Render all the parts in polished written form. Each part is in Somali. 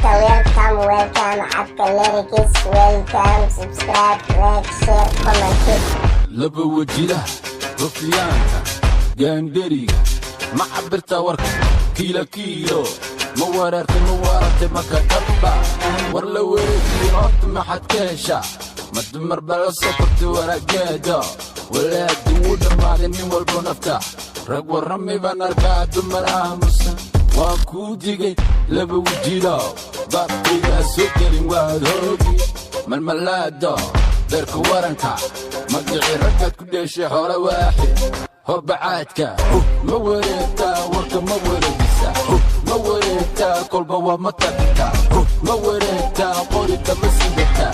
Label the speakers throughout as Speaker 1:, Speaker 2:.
Speaker 1: welcome عبك الليريكس welcome subscribe like share comment
Speaker 2: laba wajila rufiyaanka gaandheriga ma cabirta warka kiilo ma warartay maka dhabba war la wereejiyo horta maxad ka heshaa ma dumar bala sokorta warageeda walaadi wuu dhammaaday nin walba nafta rag warrami baan arkaa dumar aamusan waan kuu digay laba wajilo baabkaygaa soo gelin waad hoogi malmalaado beerka waranka magicii raggaad ku dheeshay xoolo waaxid horbacaadka ma wareegtaa warka ma wareegisa ma wareegtaa kolba waa ma tagtaa ma wareegtaa qorita ma sidataa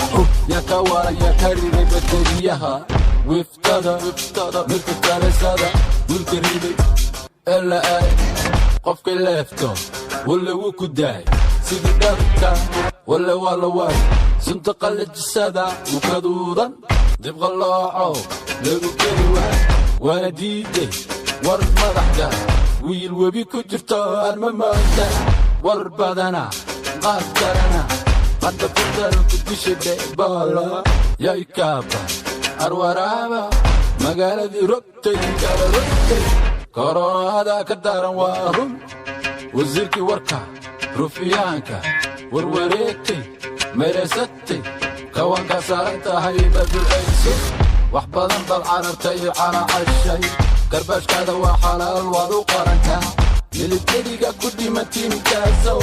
Speaker 2: yaa ka wara yaa ka riday bateriyaha wiftada milka kaleesada wiilka riday ela ay qofkay leefto walla wuu ku daay sidii dharka walla waa la waay sunta qallajisada ukaduudan dibqallooco lagu keli waay waana diiday war madaxda wiil webi ku jirto arma mooda war badana qaad karana hadda ku daranku disha dheeboolo yay kaaba arwaraaba magaaladii rogtay kala rogtay koronaada ka daran waa run wasiirkii warka rufiyaanka warwareegtay meereysatay kawanka saaran tahay baducayso wax badan bad carartay caracashay garbaashkaada waa xalaal waad u qarantaa militariga ku dhimatiinkaasow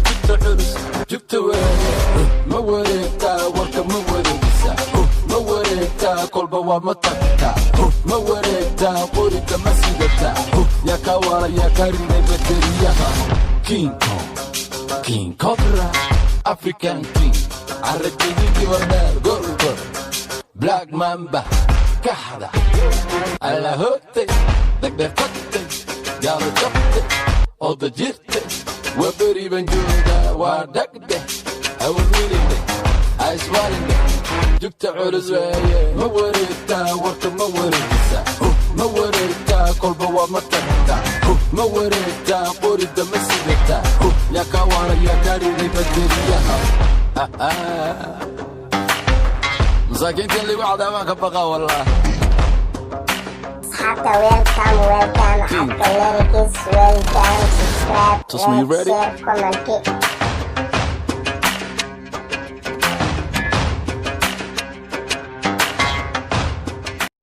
Speaker 2: jugta culus jugta weeye ma wareegtaa warka ma wareegisa ma wareegtaa kolba waa ma tagtaa ma wareegtaa qorita ma sidataa yaa ka wara yaa ka riday bateriyaha King Cobra African King arrajidii wardaar gorgor Black Mamba kaxda alla hoogtay degdegtay gaalo jabtay oda jirtay waa beri baan joogaa waa dhagdeh awalwelide aiswaalide jugta culus weeye ma wareegtaa warka ma wareegisa ma wareegtaa kolba waa ma tagtaa ma wareegtaa qorida ma sidataa yaa ka wara yaa ka riday bateriyaha masaakiinta ligu cadaabaan ka baqa wallah
Speaker 1: حتى welcome عبك الليريكس welcome subscribe
Speaker 2: Toss me
Speaker 1: like
Speaker 2: ready?
Speaker 1: share comment